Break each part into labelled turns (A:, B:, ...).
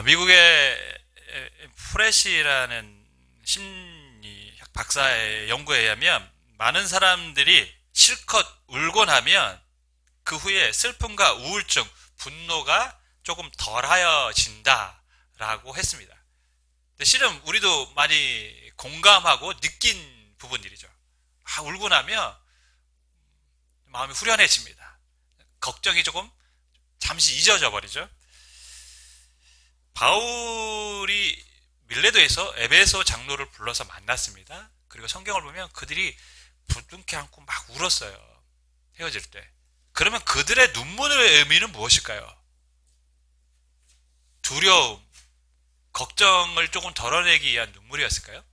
A: 미국의 프레시라는 심리학 박사의 연구에 의하면 많은 사람들이 실컷 울고 나면 그 후에 슬픔과 우울증, 분노가 조금 덜하여진다라고 했습니다. 근데 실은 우리도 많이 공감하고 느낀 부분들이죠. 울고 나면 마음이 후련해집니다. 걱정이 조금 잠시 잊어져 버리죠. 바울이 밀레도에서 에베소 장로를 불러서 만났습니다. 그리고 성경을 보면 그들이 부둥켜 안고 막 울었어요. 헤어질 때. 그러면 그들의 눈물의 의미는 무엇일까요? 두려움, 걱정을 조금 덜어내기 위한 눈물이었을까요?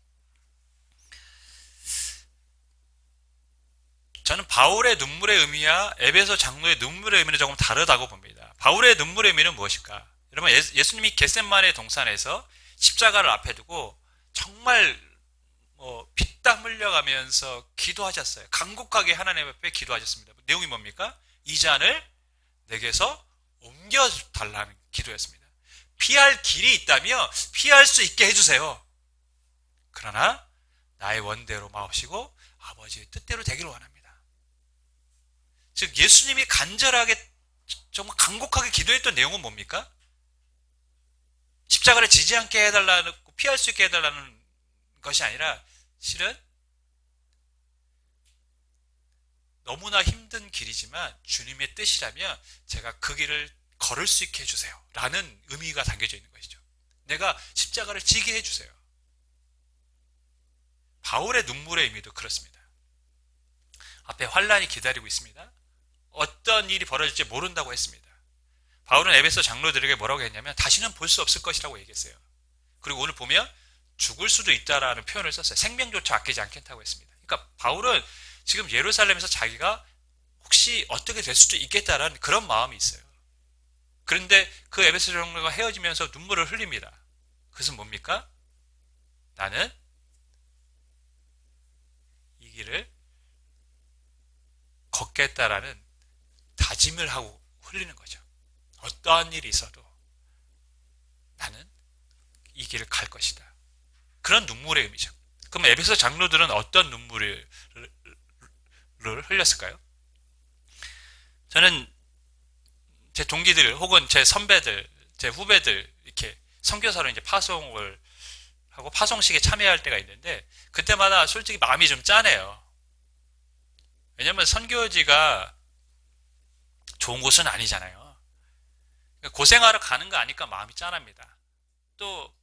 A: 저는 바울의 눈물의 의미와 에베소 장로의 눈물의 의미는 조금 다르다고 봅니다. 바울의 눈물의 의미는 무엇일까? 여러분, 예수님이 겟셋마네 동산에서 십자가를 앞에 두고 정말 피땀 흘려가면서 기도하셨어요. 간곡하게 하나님 앞에 기도하셨습니다. 내용이 뭡니까? 이 잔을 내게서 옮겨달라는 기도였습니다. 피할 길이 있다면 피할 수 있게 해주세요. 그러나 나의 원대로 마옵시고 아버지의 뜻대로 되기를 원합니다. 즉 예수님이 간절하게 정말 간곡하게 기도했던 내용은 뭡니까? 십자가를 지지 않게 해달라는, 피할 수 있게 해달라는 것이 아니라 실은 너무나 힘든 길이지만 주님의 뜻이라면 제가 그 길을 걸을 수 있게 해주세요 라는 의미가 담겨져 있는 것이죠. 내가 십자가를 지게 해주세요. 바울의 눈물의 의미도 그렇습니다. 앞에 환란이 기다리고 있습니다. 어떤 일이 벌어질지 모른다고 했습니다. 바울은 에베소 장로들에게 뭐라고 했냐면 다시는 볼 수 없을 것이라고 얘기했어요. 그리고 오늘 보면 죽을 수도 있다라는 표현을 썼어요. 생명조차 아끼지 않겠다고 했습니다. 그러니까 바울은 지금 예루살렘에서 자기가 혹시 어떻게 될 수도 있겠다라는 그런 마음이 있어요. 그런데 그 에베소 장로가 헤어지면서 눈물을 흘립니다. 그것은 뭡니까? 나는 이 길을 걷겠다라는 다짐을 하고 흘리는 거죠. 어떠한 일이 있어도 나는 이 길을 갈 것이다. 그런 눈물의 의미죠. 그럼 에베소 장로들은 어떤 눈물을 흘렸을까요? 저는 제 동기들 혹은 제 선배들, 제 후배들 이렇게 선교사로 이제 파송을 하고 파송식에 참여할 때가 있는데 그때마다 솔직히 마음이 좀 짠해요. 왜냐면 선교지가 좋은 곳은 아니잖아요. 고생하러 가는 거 아니까 마음이 짠합니다. 또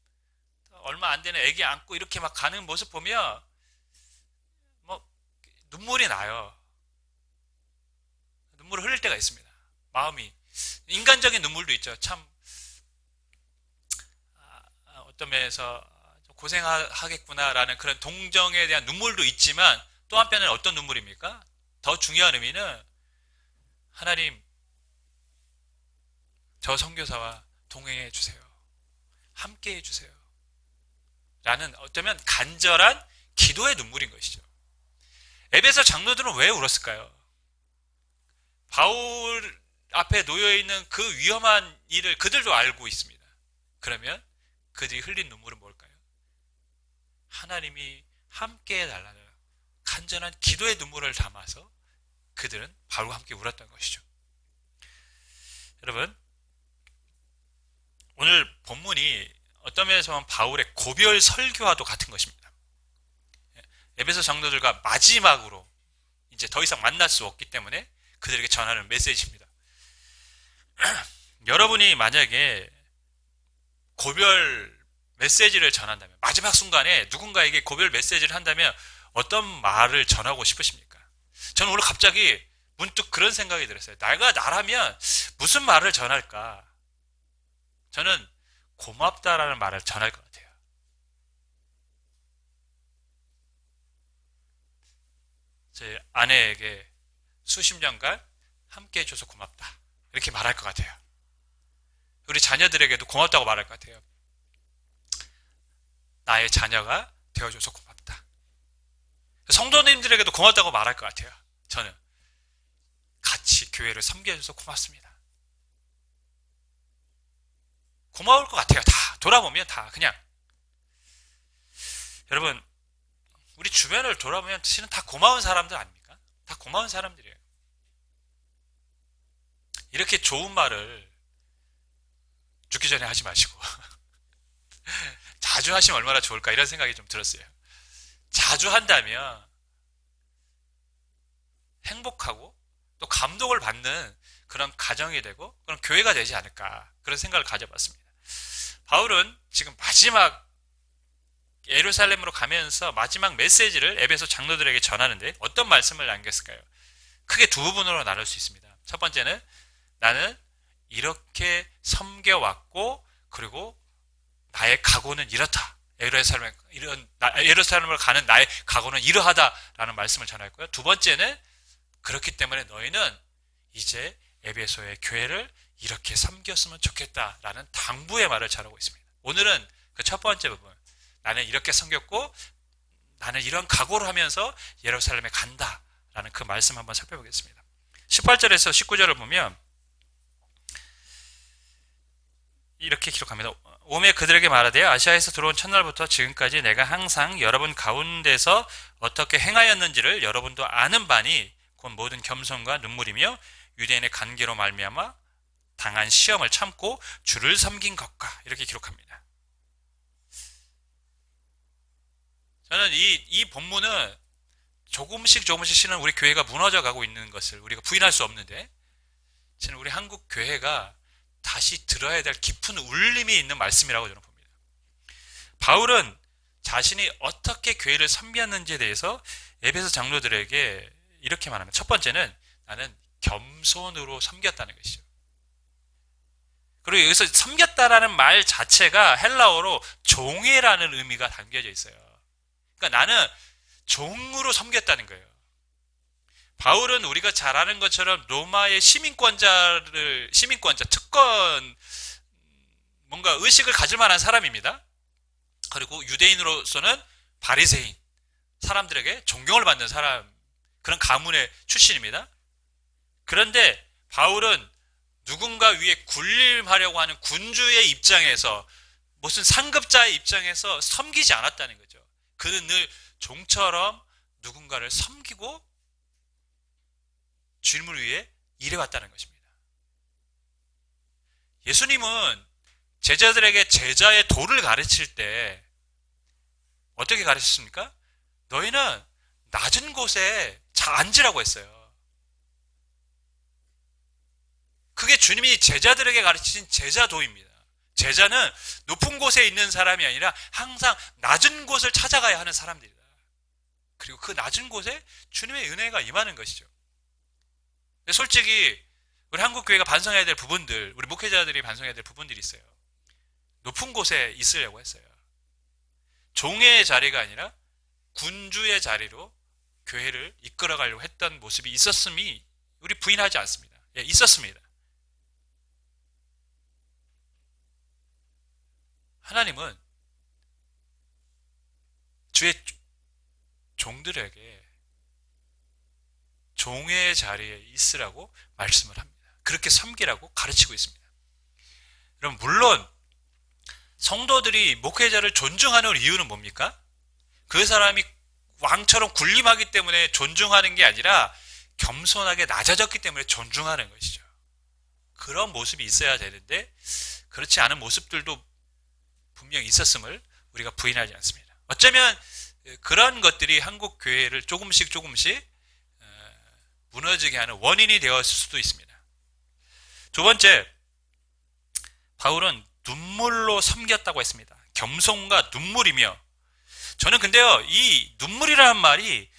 A: 얼마 안 되는 애기 안고 이렇게 막 가는 모습 보면 뭐 눈물이 나요. 눈물을 흘릴 때가 있습니다. 마음이 인간적인 눈물도 있죠. 참 어떤 면에서 고생하겠구나라는 그런 동정에 대한 눈물도 있지만 또 한편은 어떤 눈물입니까? 더 중요한 의미는 하나님 저 선교사와 동행해 주세요. 함께 해 주세요. 라는 어쩌면 간절한 기도의 눈물인 것이죠. 에베소 장로들은 왜 울었을까요? 바울 앞에 놓여있는 그 위험한 일을 그들도 알고 있습니다. 그러면 그들이 흘린 눈물은 뭘까요? 하나님이 함께 해달라는 간절한 기도의 눈물을 담아서 그들은 바울과 함께 울었던 것이죠. 여러분, 오늘 본문이 어떤 면에서 보면 바울의 고별 설교와도 같은 것입니다. 에베소 장로들과 마지막으로 이제 더 이상 만날 수 없기 때문에 그들에게 전하는 메시지입니다. 여러분이 만약에 고별 메시지를 전한다면, 마지막 순간에 누군가에게 고별 메시지를 한다면 어떤 말을 전하고 싶으십니까? 저는 오늘 갑자기 문득 그런 생각이 들었어요. 내가 나라면 무슨 말을 전할까? 저는 고맙다라는 말을 전할 것 같아요. 제 아내에게 수십 년간 함께 해줘서 고맙다. 이렇게 말할 것 같아요. 우리 자녀들에게도 고맙다고 말할 것 같아요. 나의 자녀가 되어줘서 고맙다. 성도님들에게도 고맙다고 말할 것 같아요. 저는 같이 교회를 섬겨줘서 고맙습니다. 고마울 것 같아요. 다 돌아보면 다 그냥. 여러분, 우리 주변을 돌아보면 실은 다 고마운 사람들 아닙니까? 다 고마운 사람들이에요. 이렇게 좋은 말을 죽기 전에 하지 마시고 자주 하시면 얼마나 좋을까 이런 생각이 좀 들었어요. 자주 한다면 행복하고 또 감동을 받는 그런 가정이 되고 그런 교회가 되지 않을까 그런 생각을 가져봤습니다. 바울은 지금 마지막 예루살렘으로 가면서 마지막 메시지를 에베소 장로들에게 전하는데 어떤 말씀을 남겼을까요? 크게 두 부분으로 나눌 수 있습니다. 첫 번째는 나는 이렇게 섬겨왔고 그리고 나의 각오는 이렇다. 예루살렘을 가는 나의 각오는 이러하다라는 말씀을 전했고요. 두 번째는 그렇기 때문에 너희는 이제 에베소의 교회를 이렇게 섬겼으면 좋겠다라는 당부의 말을 전하고 있습니다. 오늘은 그 첫 번째 부분, 나는 이렇게 섬겼고 나는 이런 각오를 하면서 예루살렘에 간다라는 그 말씀 한번 살펴보겠습니다. 18절에서 19절을 보면 이렇게 기록합니다. 오매 그들에게 말하되 아시아에서 들어온 첫날부터 지금까지 내가 항상 여러분 가운데서 어떻게 행하였는지를 여러분도 아는 바니 곧 모든 겸손과 눈물이며 유대인의 관계로 말미암아 당한 시험을 참고 주를 섬긴 것과 이렇게 기록합니다. 저는 이 본문은 조금씩 실은 우리 교회가 무너져 가고 있는 것을 우리가 부인할 수 없는데 저는 우리 한국 교회가 다시 들어야 될 깊은 울림이 있는 말씀이라고 저는 봅니다. 바울은 자신이 어떻게 교회를 섬겼는지에 대해서 에베소 장로들에게 이렇게 말합니다. 첫 번째는 나는 겸손으로 섬겼다는 것이죠. 그리고 여기서 섬겼다라는 말 자체가 헬라어로 종애라는 의미가 담겨져 있어요. 그러니까 나는 종으로 섬겼다는 거예요. 바울은 우리가 잘 아는 것처럼 로마의 시민권자, 특권, 뭔가 의식을 가질 만한 사람입니다. 그리고 유대인으로서는 바리새인, 사람들에게 존경을 받는 사람, 그런 가문의 출신입니다. 그런데 바울은 누군가 위에 군림하려고 하는 군주의 입장에서 무슨 상급자의 입장에서 섬기지 않았다는 거죠. 그는 늘 종처럼 누군가를 섬기고 주님을 위해 일해왔다는 것입니다. 예수님은 제자들에게 제자의 도를 가르칠 때 어떻게 가르쳤습니까? 너희는 낮은 곳에 잘 앉으라고 했어요. 그게 주님이 제자들에게 가르치신 제자도입니다. 제자는 높은 곳에 있는 사람이 아니라 항상 낮은 곳을 찾아가야 하는 사람들이다. 그리고 그 낮은 곳에 주님의 은혜가 임하는 것이죠. 솔직히 우리 한국 교회가 반성해야 될 부분들, 우리 목회자들이 반성해야 될 부분들이 있어요. 높은 곳에 있으려고 했어요. 종의 자리가 아니라 군주의 자리로 교회를 이끌어가려고 했던 모습이 있었음이 우리 부인하지 않습니다. 예, 있었습니다. 하나님은 주의 종들에게 종의 자리에 있으라고 말씀을 합니다. 그렇게 섬기라고 가르치고 있습니다. 그럼 물론 성도들이 목회자를 존중하는 이유는 뭡니까? 그 사람이 왕처럼 군림하기 때문에 존중하는 게 아니라 겸손하게 낮아졌기 때문에 존중하는 것이죠. 그런 모습이 있어야 되는데 그렇지 않은 모습들도 분명히 있었음을 우리가 부인하지 않습니다. 어쩌면 그런 것들이 한국 교회를 조금씩 무너지게 하는 원인이 되었을 수도 있습니다. 두 번째, 바울은 눈물로 섬겼다고 했습니다. 겸손과 눈물이며, 저는 근데요, 이 눈물이라는 말이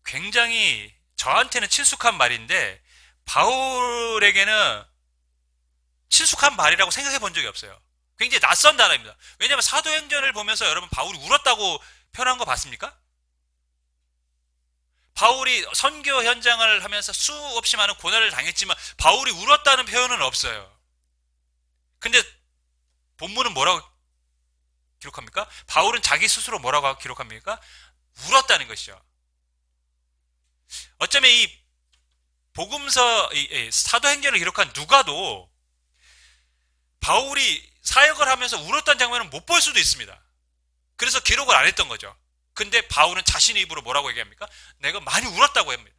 A: 굉장히 저한테는 친숙한 말인데 바울에게는 친숙한 말이라고 생각해 본 적이 없어요. 굉장히 낯선 단어입니다. 왜냐하면 사도행전을 보면서 여러분 바울이 울었다고 표현한 거 봤습니까? 바울이 선교 현장을 하면서 수없이 많은 고난을 당했지만 바울이 울었다는 표현은 없어요. 근데 본문은 뭐라고 기록합니까? 바울은 자기 스스로 뭐라고 기록합니까? 울었다는 것이죠. 어쩌면 이 복음서 사도행전을 기록한 누가도 바울이 사역을 하면서 울었던 장면을 못 볼 수도 있습니다. 그래서 기록을 안 했던 거죠. 근데 바울은 자신의 입으로 뭐라고 얘기합니까? 내가 많이 울었다고 합니다.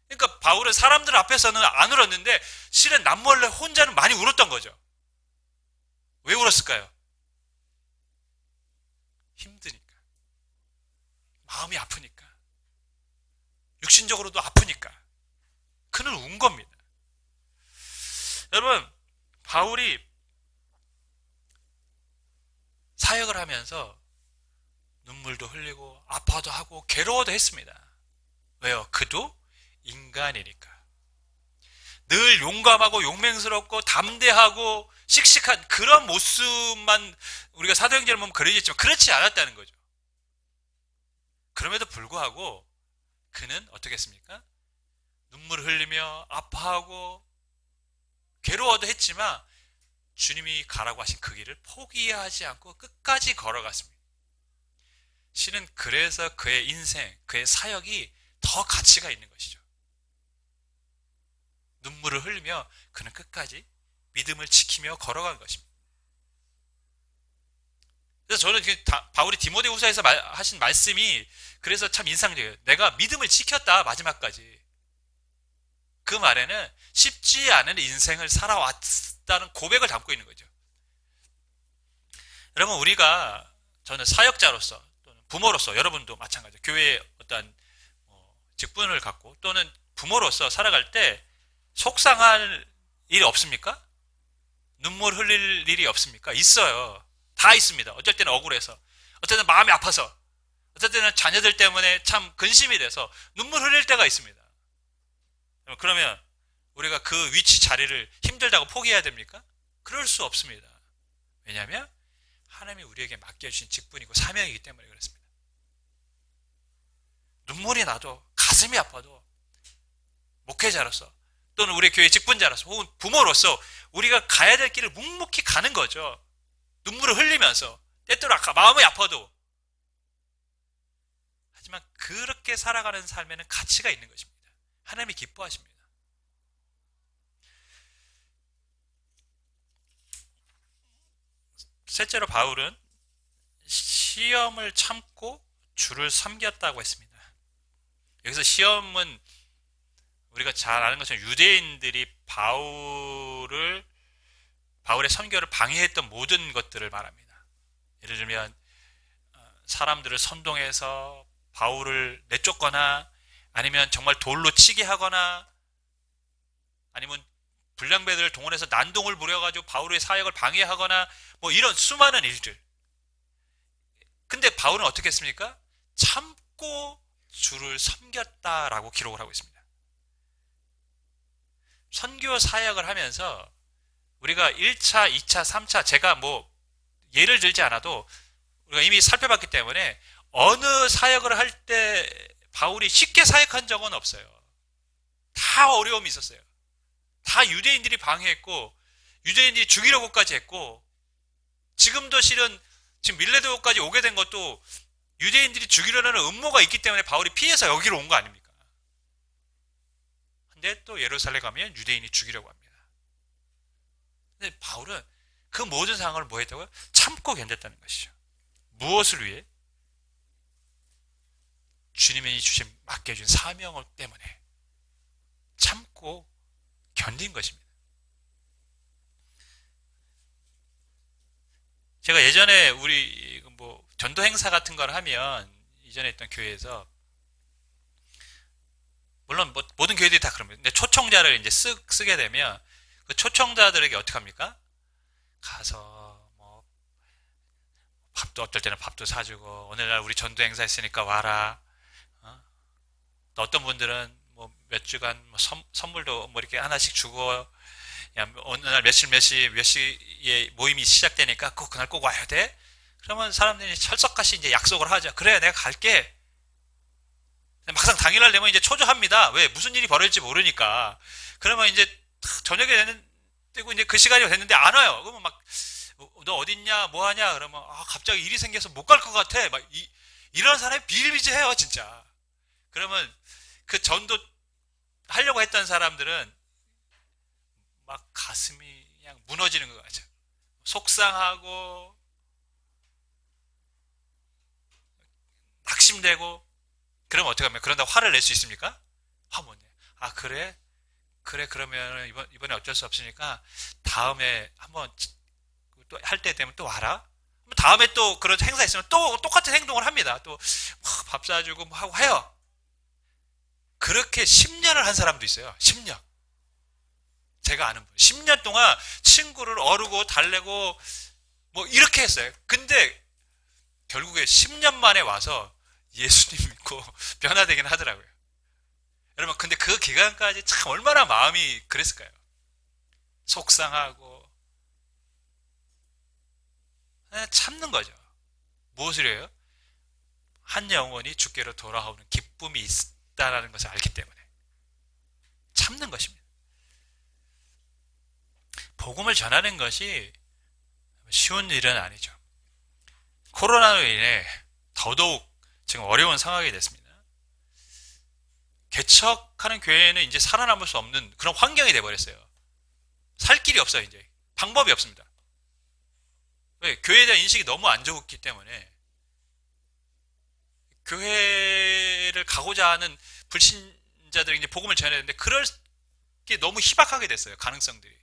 A: 그러니까 바울은 사람들 앞에서는 안 울었는데 실은 남몰래 혼자는 많이 울었던 거죠. 왜 울었을까요? 힘드니까. 마음이 아프니까. 육신적으로도 아프니까. 그는 운 겁니다. 여러분, 바울이 사역을 하면서 눈물도 흘리고 아파도 하고 괴로워도 했습니다. 왜요? 그도 인간이니까. 늘 용감하고 용맹스럽고 담대하고 씩씩한 그런 모습만 우리가 사도행전을 보면 그려지지만 그렇지 않았다는 거죠. 그럼에도 불구하고 그는 어떻게 했습니까? 눈물을 흘리며 아파하고 괴로워도 했지만 주님이 가라고 하신 그 길을 포기하지 않고 끝까지 걸어갔습니다. 실은 그래서 그의 인생, 그의 사역이 더 가치가 있는 것이죠. 눈물을 흘리며 그는 끝까지 믿음을 지키며 걸어간 것입니다. 그래서 저는 바울이 디모데후서에서 하신 말씀이 그래서 참 인상적이에요. 내가 믿음을 지켰다, 마지막까지. 그 말에는 쉽지 않은 인생을 살아왔다는 고백을 담고 있는 거죠. 여러분, 우리가, 저는 사역자로서 또는 부모로서, 여러분도 마찬가지예요. 교회의 어떤 직분을 갖고 또는 부모로서 살아갈 때 속상할 일이 없습니까? 눈물 흘릴 일이 없습니까? 있어요. 다 있습니다. 어쩔 때는 억울해서, 어쩔 때는 마음이 아파서, 어쩔 때는 자녀들 때문에 참 근심이 돼서 눈물 흘릴 때가 있습니다. 그러면 우리가 그 위치 자리를 힘들다고 포기해야 됩니까? 그럴 수 없습니다. 왜냐하면 하나님이 우리에게 맡겨주신 직분이고 사명이기 때문에 그렇습니다. 눈물이 나도 가슴이 아파도 목회자로서 또는 우리 교회 직분자로서 혹은 부모로서 우리가 가야 될 길을 묵묵히 가는 거죠. 눈물을 흘리면서 때때로 마음이 아파도. 하지만 그렇게 살아가는 삶에는 가치가 있는 것입니다. 하나님이 기뻐하십니다. 셋째로 바울은 시험을 참고 주를 섬겼다고 했습니다. 여기서 시험은 우리가 잘 아는 것처럼 유대인들이 바울의 선교를 방해했던 모든 것들을 말합니다. 예를 들면 사람들을 선동해서 바울을 내쫓거나 아니면 정말 돌로 치게 하거나 아니면 불량배들을 동원해서 난동을 부려가지고 바울의 사역을 방해하거나 뭐 이런 수많은 일들. 근데 바울은 어떻게 했습니까? 참고 주를 섬겼다라고 기록을 하고 있습니다. 선교 사역을 하면서 우리가 1차, 2차, 3차 제가 뭐 예를 들지 않아도 우리가 이미 살펴봤기 때문에 어느 사역을 할 때 바울이 쉽게 사역한 적은 없어요. 다 어려움이 있었어요. 다 유대인들이 방해했고 유대인들이 죽이려고까지 했고 지금도 실은 지금 밀레도까지 오게 된 것도 유대인들이 죽이려는 음모가 있기 때문에 바울이 피해서 여기로 온 거 아닙니까? 근데 또 예루살렘 가면 유대인이 죽이려고 합니다. 근데 바울은 그 모든 상황을 뭐 했다고요? 참고 견뎠다는 것이죠. 무엇을 위해? 주님이 맡겨준 사명 때문에 참고 견딘 것입니다. 제가 예전에 우리 뭐 전도 행사 같은 걸 하면 이전에 있던 교회에서 물론 뭐 모든 교회들이 다 그럽니다. 근데 초청자를 이제 쓰게 되면 그 초청자들에게 어떻게 합니까? 가서 뭐 밥도 어떨 때는 밥도 사주고 오늘날 우리 전도 행사 있으니까 와라. 또 어떤 분들은 뭐 몇 주간 뭐 선물도 뭐 이렇게 하나씩 주고 야, 어느 날 몇 시에 모임이 시작되니까 그날 꼭 와야 돼? 그러면 사람들이 철석같이 이제 약속을 하죠. 그래, 내가 갈게. 막상 당일날 되면 이제 초조합니다. 왜? 무슨 일이 벌어질지 모르니까. 그러면 이제 저녁에 되고 이제 그 시간이 됐는데 안 와요. 그러면 막, 너 어딨냐? 뭐 하냐? 그러면, 갑자기 일이 생겨서 못 갈 것 같아. 막, 이런 사람이 비일비재해요, 진짜. 그러면 그 전도 하려고 했던 사람들은 막 가슴이 그냥 무너지는 것 같아요. 속상하고 낙심되고 그러면 어떻게 하면 그런다고 화를 낼 수 있습니까? 화 못 내. 아 그래? 그래 그러면 이번에 어쩔 수 없으니까 다음에 한번 또 할 때 되면 또 와라. 다음에 또 그런 행사 있으면 또 똑같은 행동을 합니다. 또 밥 사주고 뭐 하고 해요. 그렇게 10년을 한 사람도 있어요. 10년. 제가 아는 분. 10년 동안 친구를 어르고 달래고 뭐 이렇게 했어요. 근데 결국에 10년 만에 와서 예수님 믿고 변화되긴 하더라고요. 여러분, 근데 그 기간까지 참 얼마나 마음이 그랬을까요? 속상하고, 참는 거죠. 무엇을 해요? 한 영혼이 주께로 돌아오는 기쁨이 있다라는 것을 알기 때문에. 참는 것입니다. 복음을 전하는 것이 쉬운 일은 아니죠. 코로나로 인해 더더욱 지금 어려운 상황이 됐습니다. 개척하는 교회는 이제 살아남을 수 없는 그런 환경이 돼버렸어요. 살 길이 없어요, 이제. 방법이 없습니다. 왜? 교회에 대한 인식이 너무 안 좋기 때문에 교회를 가고자 하는 불신자들이 이제 복음을 전해야 되는데 그럴 게 너무 희박하게 됐어요, 가능성들이.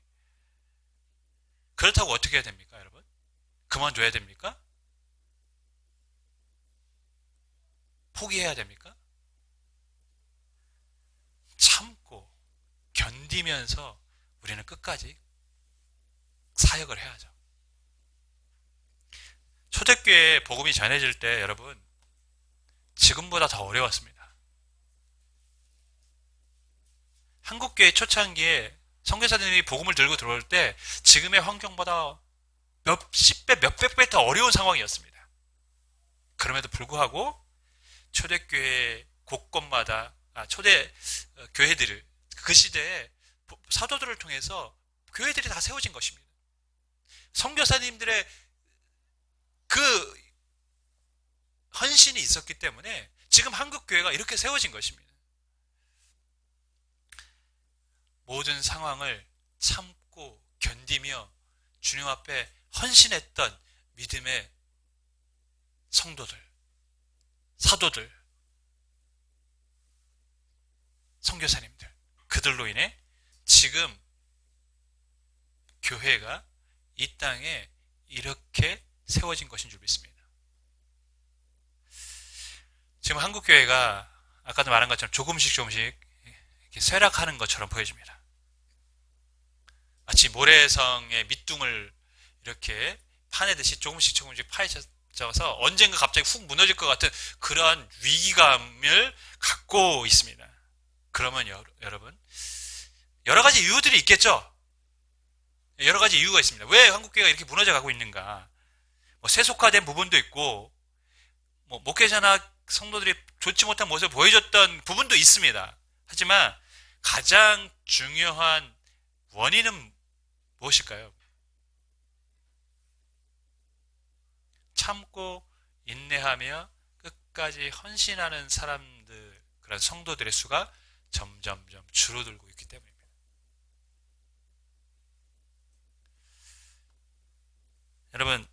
A: 그렇다고 어떻게 해야 됩니까, 여러분? 그만둬야 됩니까? 포기해야 됩니까? 참고 견디면서 우리는 끝까지 사역을 해야죠. 초대교회에 복음이 전해질 때 여러분 지금보다 더 어려웠습니다. 한국교회 초창기에 선교사님이 복음을 들고 들어올 때 지금의 환경보다 몇십 배, 몇백 배 더 어려운 상황이었습니다. 그럼에도 불구하고 초대교회 곳곳마다 초대 교회들을 그 시대에 사도들을 통해서 교회들이 다 세워진 것입니다. 선교사님들의 그 헌신이 있었기 때문에 지금 한국 교회가 이렇게 세워진 것입니다. 모든 상황을 참고 견디며 주님 앞에 헌신했던 믿음의 성도들, 사도들, 선교사님들, 그들로 인해 지금 교회가 이 땅에 이렇게 세워진 것인 줄 믿습니다. 지금 한국 교회가 아까도 말한 것처럼 조금씩 이렇게 쇠락하는 것처럼 보여집니다. 마치 모래성의 밑둥을 이렇게 파내듯이 조금씩 파헤쳐서 언젠가 갑자기 훅 무너질 것 같은 그러한 위기감을 갖고 있습니다. 그러면 여러분 여러 가지 이유들이 있겠죠. 여러 가지 이유가 있습니다. 왜 한국교회가 이렇게 무너져 가고 있는가? 세속화된 부분도 있고 목회자나 성도들이 좋지 못한 모습을 보여줬던 부분도 있습니다. 하지만 가장 중요한 원인은 무엇일까요? 참고 인내하며 끝까지 헌신하는 사람들, 그런 성도들의 수가 점점점 줄어들고 있기 때문입니다. 여러분,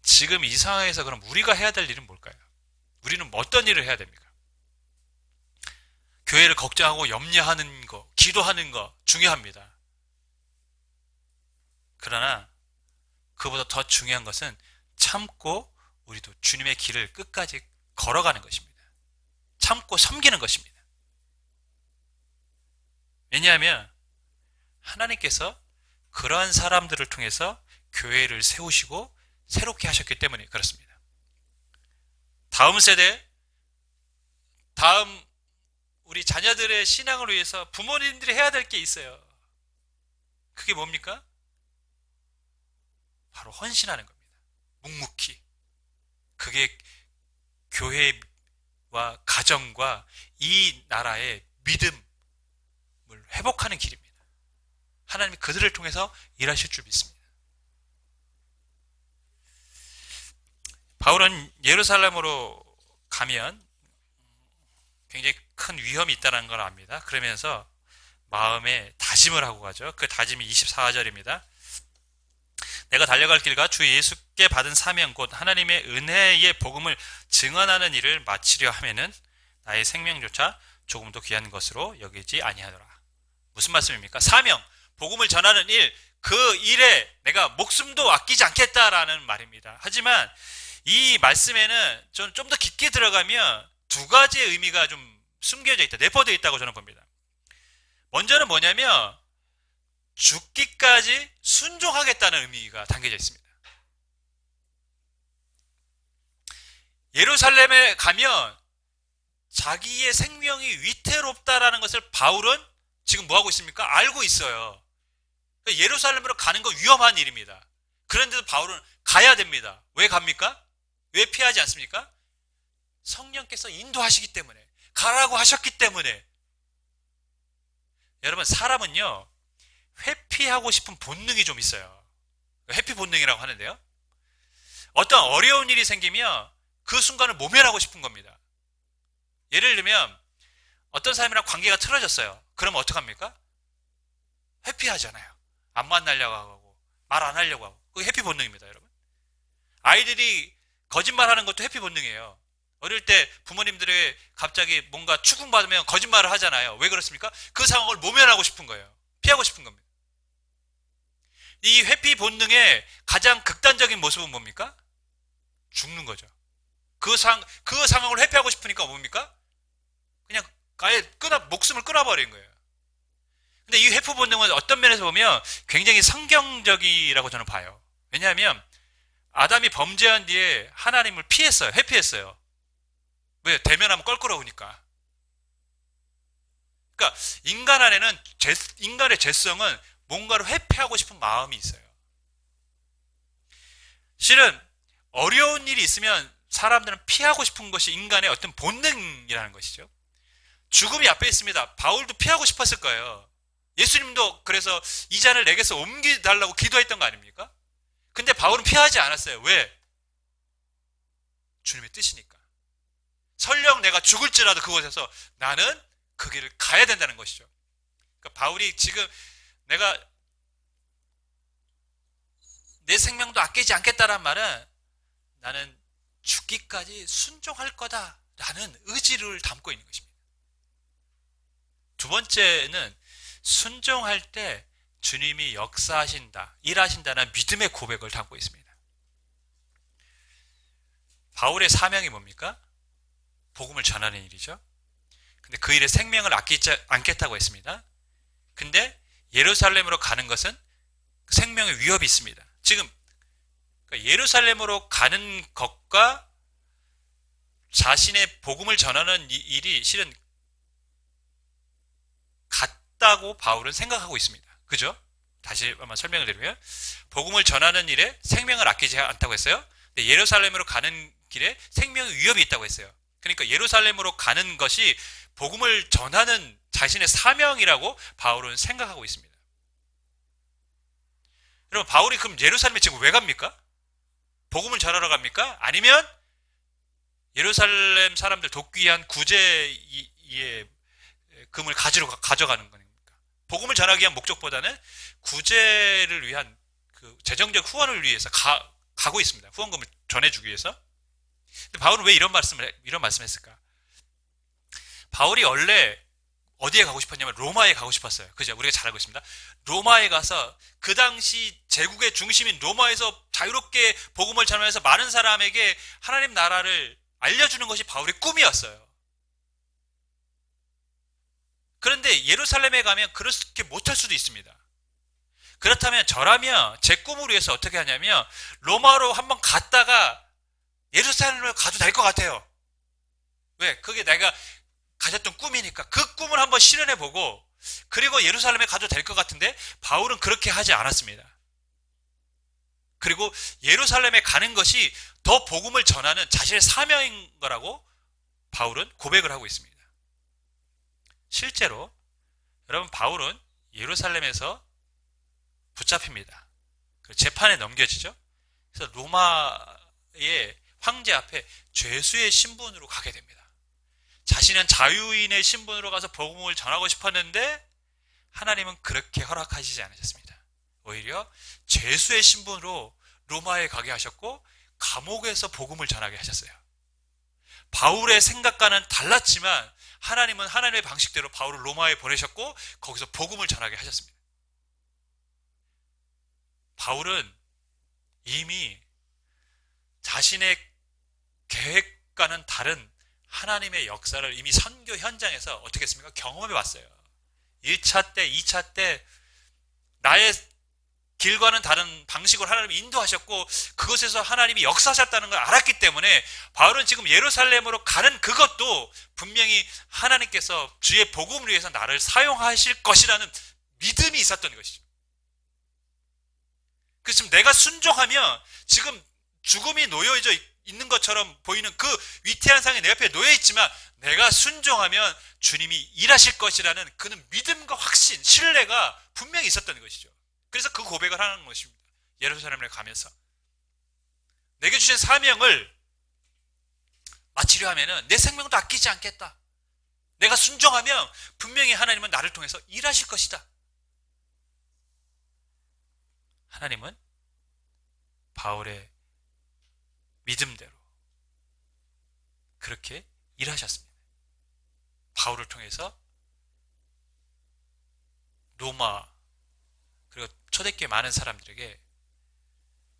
A: 지금 이 상황에서 그럼 우리가 해야 될 일은 뭘까요? 우리는 어떤 일을 해야 됩니까? 교회를 걱정하고 염려하는 거, 기도하는 거 중요합니다. 그러나 그보다 더 중요한 것은 참고 우리도 주님의 길을 끝까지 걸어가는 것입니다. 참고 섬기는 것입니다. 왜냐하면 하나님께서 그러한 사람들을 통해서 교회를 세우시고 새롭게 하셨기 때문에 그렇습니다. 다음 세대, 다음 우리 자녀들의 신앙을 위해서 부모님들이 해야 될 게 있어요. 그게 뭡니까? 바로 헌신하는 겁니다. 묵묵히. 그게 교회와 가정과 이 나라의 믿음을 회복하는 길입니다. 하나님이 그들을 통해서 일하실 줄 믿습니다. 바울은 예루살렘으로 가면 굉장히 큰 위험이 있다는 걸 압니다. 그러면서 마음에 다짐을 하고 가죠. 그 다짐이 24절입니다. 내가 달려갈 길과 주 예수께 받은 사명 곧 하나님의 은혜의 복음을 증언하는 일을 마치려 하면은 나의 생명조차 조금도 귀한 것으로 여기지 아니하노라. 무슨 말씀입니까? 사명, 복음을 전하는 일, 그 일에 내가 목숨도 아끼지 않겠다라는 말입니다. 하지만 이 말씀에는 좀 더 깊게 들어가면 두 가지의 의미가 좀 숨겨져 있다, 내포되어 있다고 저는 봅니다. 먼저는 뭐냐면 죽기까지 순종하겠다는 의미가 담겨져 있습니다. 예루살렘에 가면 자기의 생명이 위태롭다라는 것을 바울은 지금 뭐하고 있습니까? 알고 있어요. 예루살렘으로 가는 건 위험한 일입니다. 그런데도 바울은 가야 됩니다. 왜 갑니까? 왜 피하지 않습니까? 성령께서 인도하시기 때문에, 가라고 하셨기 때문에. 여러분, 사람은요 회피하고 싶은 본능이 좀 있어요. 회피 본능이라고 하는데요, 어떤 어려운 일이 생기면 그 순간을 모면하고 싶은 겁니다. 예를 들면 어떤 사람이랑 관계가 틀어졌어요. 그러면 어떡합니까? 회피하잖아요. 안 만나려고 하고 말 안 하려고 하고. 그게 회피 본능입니다, 여러분. 아이들이 거짓말하는 것도 회피 본능이에요. 어릴 때 부모님들이 갑자기 뭔가 추궁받으면 거짓말을 하잖아요. 왜 그렇습니까? 그 상황을 모면하고 싶은 거예요. 피하고 싶은 겁니다. 이 회피 본능의 가장 극단적인 모습은 뭡니까? 죽는 거죠. 그 상황을 회피하고 싶으니까 뭡니까? 그냥 아예 목숨을 끊어버린 거예요. 근데 이 회피 본능은 어떤 면에서 보면 굉장히 성경적이라고 저는 봐요. 왜냐하면 아담이 범죄한 뒤에 하나님을 피했어요. 회피했어요. 왜? 대면하면 껄끄러우니까. 그러니까 인간 안에는 인간의 죄성은 뭔가를 회피하고 싶은 마음이 있어요. 실은 어려운 일이 있으면 사람들은 피하고 싶은 것이 인간의 어떤 본능이라는 것이죠. 죽음이 앞에 있습니다. 바울도 피하고 싶었을 거예요. 예수님도 그래서 이 잔을 내게서 옮기달라고 기도했던 거 아닙니까? 근데 바울은 피하지 않았어요. 왜? 주님의 뜻이니까. 설령 내가 죽을지라도 그곳에서 나는 그 길을 가야 된다는 것이죠. 그러니까 바울이 지금 내가 내 생명도 아끼지 않겠다는 말은 나는 죽기까지 순종할 거다라는 의지를 담고 있는 것입니다. 두 번째는 순종할 때 주님이 역사하신다, 일하신다는 믿음의 고백을 담고 있습니다. 바울의 사명이 뭡니까? 복음을 전하는 일이죠. 근데 그 일에 생명을 아끼지 않겠다고 했습니다. 근데 예루살렘으로 가는 것은 생명의 위협이 있습니다. 지금 예루살렘으로 가는 것과 자신의 복음을 전하는 일이 실은 같다고 바울은 생각하고 있습니다. 그죠? 다시 한번 설명을 드리면 복음을 전하는 일에 생명을 아끼지 않다고 했어요. 근데 예루살렘으로 가는 길에 생명의 위협이 있다고 했어요. 그러니까 예루살렘으로 가는 것이 복음을 전하는 자신의 사명이라고 바울은 생각하고 있습니다. 여러분, 바울이 그럼 예루살렘에 지금 왜 갑니까? 복음을 전하러 갑니까? 아니면 예루살렘 사람들 돕기위한 구제의 금을 가져가는 겁니까? 복음을 전하기 위한 목적보다는 구제를 위한 그 재정적 후원을 위해서 가고 있습니다. 후원금을 전해주기 위해서. 근데 바울은 왜 이런 말씀을 했을까? 바울이 원래 어디에 가고 싶었냐면 로마에 가고 싶었어요. 그죠? 우리가 잘 알고 있습니다. 로마에 가서 그 당시 제국의 중심인 로마에서 자유롭게 복음을 전하면서 많은 사람에게 하나님 나라를 알려주는 것이 바울의 꿈이었어요. 그런데 예루살렘에 가면 그렇게 못할 수도 있습니다. 그렇다면 저라면 제 꿈을 위해서 어떻게 하냐면 로마로 한번 갔다가 예루살렘을 가도 될 것 같아요. 왜? 그게 내가 가졌던 꿈이니까 그 꿈을 한번 실현해보고 그리고 예루살렘에 가도 될 것 같은데 바울은 그렇게 하지 않았습니다. 그리고 예루살렘에 가는 것이 더 복음을 전하는 자신의 사명인 거라고 바울은 고백을 하고 있습니다. 실제로 여러분, 바울은 예루살렘에서 붙잡힙니다. 재판에 넘겨지죠. 그래서 로마의 황제 앞에 죄수의 신분으로 가게 됩니다. 자신은 자유인의 신분으로 가서 복음을 전하고 싶었는데 하나님은 그렇게 허락하시지 않으셨습니다. 오히려 죄수의 신분으로 로마에 가게 하셨고 감옥에서 복음을 전하게 하셨어요. 바울의 생각과는 달랐지만 하나님은 하나님의 방식대로 바울을 로마에 보내셨고 거기서 복음을 전하게 하셨습니다. 바울은 이미 자신의 계획과는 다른 하나님의 역사를 이미 선교 현장에서 어떻게 했습니까? 경험해 봤어요. 1차 때, 2차 때 나의 길과는 다른 방식으로 하나님이 인도하셨고 그것에서 하나님이 역사하셨다는 걸 알았기 때문에 바울은 지금 예루살렘으로 가는 그것도 분명히 하나님께서 주의 복음을 위해서 나를 사용하실 것이라는 믿음이 있었던 것이죠. 그래서 지금 내가 순종하면 지금 죽음이 놓여져 있는 것처럼 보이는 그 위태한 상이 내 옆에 놓여 있지만 내가 순종하면 주님이 일하실 것이라는 그는 믿음과 확신, 신뢰가 분명히 있었던 것이죠. 그래서 그 고백을 하는 것입니다. 예루살렘에 가면서 내게 주신 사명을 마치려 하면은 내 생명도 아끼지 않겠다. 내가 순종하면 분명히 하나님은 나를 통해서 일하실 것이다. 하나님은 바울의 믿음대로 그렇게 일하셨습니다. 바울을 통해서 로마 그리고 초대교회 많은 사람들에게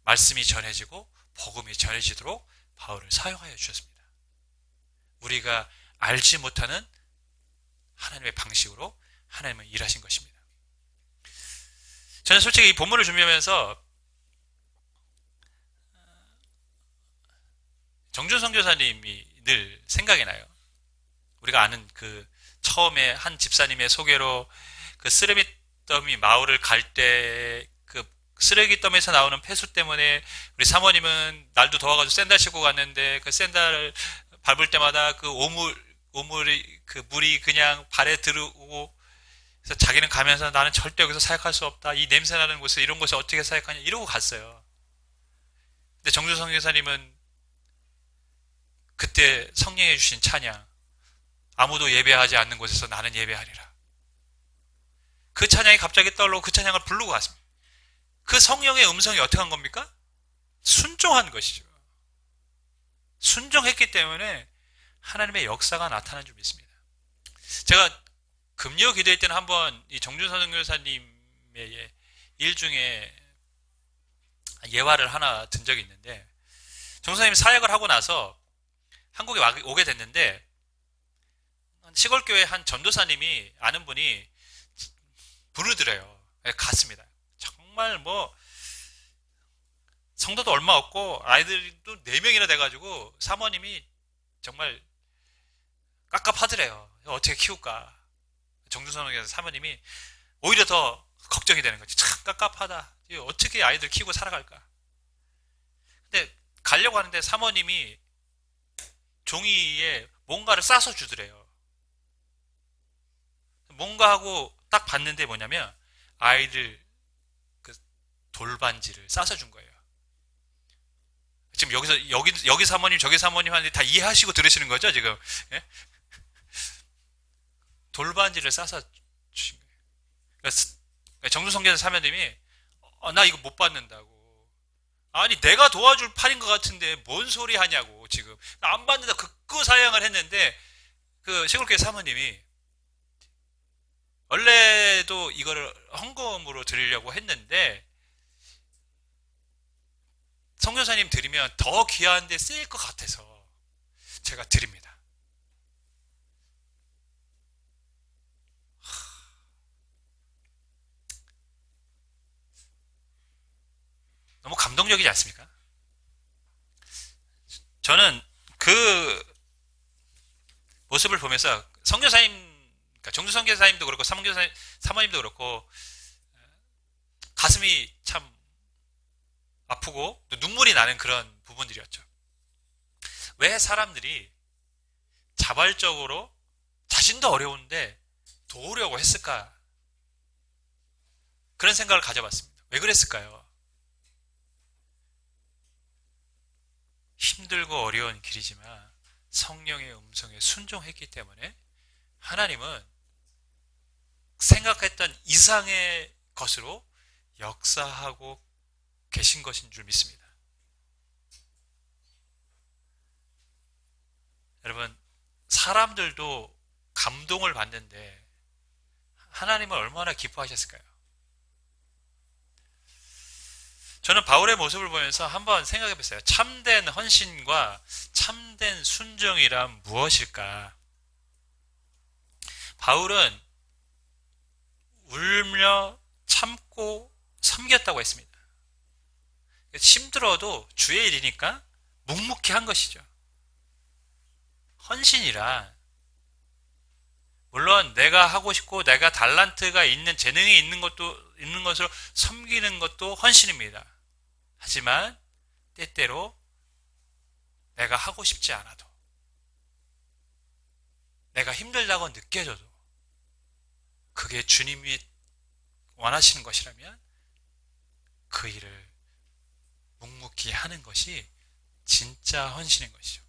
A: 말씀이 전해지고 복음이 전해지도록 바울을 사용하여 주셨습니다. 우리가 알지 못하는 하나님의 방식으로 하나님은 일하신 것입니다. 저는 솔직히 이 본문을 준비하면서 정준 선교사님이 늘 생각이 나요. 우리가 아는 그 처음에 한 집사님의 소개로 그 쓰레기더미 마을을 갈 때 그 쓰레기더미에서 나오는 폐수 때문에 우리 사모님은 날도 더워가지고 샌들 신고 갔는데 그 샌들 밟을 때마다 그 오물이 그 물이 그냥 발에 들어오고 그래서 자기는 가면서 나는 절대 여기서 사역할 수 없다. 이 냄새나는 곳에 이런 곳에 어떻게 사역하냐 이러고 갔어요. 근데 정준 선교사님은 그때 성령이 주신 찬양 아무도 예배하지 않는 곳에서 나는 예배하리라. 그 찬양이 갑자기 떠오르고 그 찬양을 부르고 갔습니다. 그 성령의 음성이 어떻게 한 겁니까? 순종한 것이죠. 순종했기 때문에 하나님의 역사가 나타난 줄 믿습니다. 제가 금요 기도회 때는 한번 이 정준선 선교사님의 일 중에 예화를 하나 든 적이 있는데 정선생님이 사역을 하고 나서 한국에 오게 됐는데 시골교회 한 전도사님이 아는 분이 부르더래요. 갔습니다. 정말 뭐 성도도 얼마 없고 아이들도 4명이나 돼가지고 사모님이 정말 깝깝하더래요. 어떻게 키울까. 정준선에서 사모님이 오히려 더 걱정이 되는 거지. 참 깝깝하다. 어떻게 아이들 키우고 살아갈까. 근데 가려고 하는데 사모님이 종이에 뭔가를 싸서 주더래요. 뭔가 하고 딱 봤는데 뭐냐면 아이들 그 돌반지를 싸서 준 거예요. 지금 여기 사모님 저기 사모님 하는데 다 이해하시고 들으시는 거죠 지금? 예? 돌반지를 싸서 주신 거예요. 그러니까 정주성교사 사모님이 나 이거 못 받는다고. 아니 내가 도와줄 판인 것 같은데 뭔 소리 하냐고 지금. 나 안 받는다 극구 사양을 했는데 그 시골교회 사모님이 원래도 이거를 헌금으로 드리려고 했는데 선교사님 드리면 더 귀한 데 쓰일 것 같아서 제가 드립니다. 너무 감동적이지 않습니까? 저는 그 모습을 보면서 선교사님, 그러니까 정주 선교사님도 그렇고 사모님도 그렇고 가슴이 참 아프고 또 눈물이 나는 그런 부분들이었죠. 왜 사람들이 자발적으로 자신도 어려운데 도우려고 했을까? 그런 생각을 가져봤습니다. 왜 그랬을까요? 힘들고 어려운 길이지만 성령의 음성에 순종했기 때문에 하나님은 생각했던 이상의 것으로 역사하고 계신 것인 줄 믿습니다. 여러분, 사람들도 감동을 받는데 하나님은 얼마나 기뻐하셨을까요? 저는 바울의 모습을 보면서 한번 생각해 봤어요. 참된 헌신과 참된 순종이란 무엇일까? 바울은 울며 참고 섬겼다고 했습니다. 힘들어도 주의 일이니까 묵묵히 한 것이죠. 헌신이란 물론 내가 하고 싶고 내가 달란트가 있는 재능이 있는 것으로 섬기는 것도 헌신입니다. 하지만 때때로 내가 하고 싶지 않아도 내가 힘들다고 느껴져도 그게 주님이 원하시는 것이라면 그 일을 묵묵히 하는 것이 진짜 헌신인 것이죠.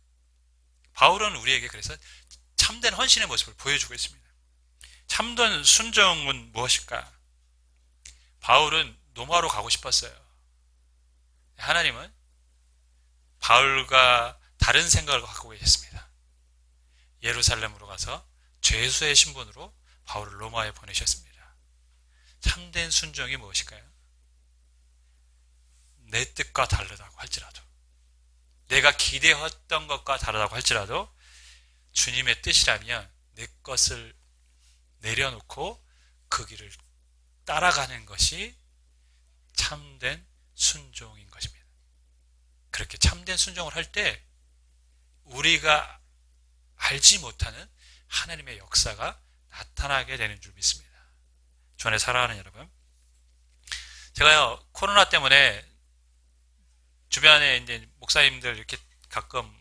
A: 바울은 우리에게 그래서 참된 헌신의 모습을 보여주고 있습니다. 참된 순종은 무엇일까? 바울은 로마로 가고 싶었어요. 하나님은 바울과 다른 생각을 갖고 계셨습니다. 예루살렘으로 가서 죄수의 신분으로 바울을 로마에 보내셨습니다. 참된 순종이 무엇일까요? 내 뜻과 다르다고 할지라도, 내가 기대했던 것과 다르다고 할지라도 주님의 뜻이라면 내 것을 내려놓고 그 길을 따라가는 것이 참된 순종인 것입니다. 그렇게 참된 순종을 할 때 우리가 알지 못하는 하나님의 역사가 나타나게 되는 줄 믿습니다. 주 안에 사랑하는 여러분, 제가요 코로나 때문에 주변에 이제 목사님들 이렇게 가끔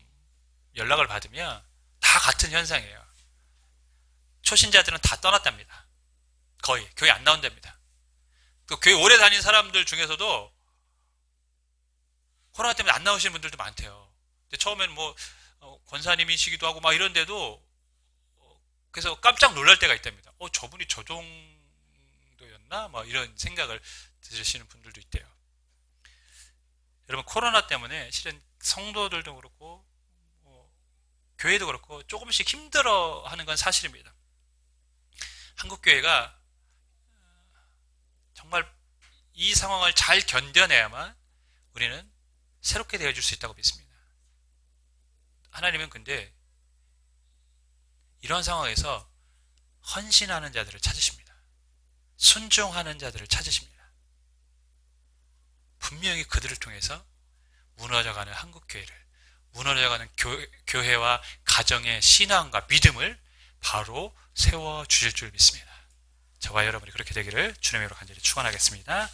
A: 연락을 받으면 다 같은 현상이에요. 초신자들은 다 떠났답니다. 거의 교회 안 나온답니다. 또 교회 오래 다닌 사람들 중에서도 코로나 때문에 안 나오시는 분들도 많대요. 근데 처음에는 뭐 권사님이시기도 하고 막 이런데도 그래서 깜짝 놀랄 때가 있답니다. 저분이 저 정도였나? 막 이런 생각을 드시는 분들도 있대요. 여러분, 코로나 때문에 실은 성도들도 그렇고 교회도 그렇고 조금씩 힘들어하는 건 사실입니다. 한국교회가 정말 이 상황을 잘 견뎌내야만 우리는 새롭게 되어줄 수 있다고 믿습니다. 하나님은 근데 이런 상황에서 헌신하는 자들을 찾으십니다. 순종하는 자들을 찾으십니다. 분명히 그들을 통해서 무너져가는 한국교회를, 무너져가는 교회와 가정의 신앙과 믿음을 바로 세워주실 줄 믿습니다. 저와 여러분이 그렇게 되기를 주님으로 간절히 축원하겠습니다.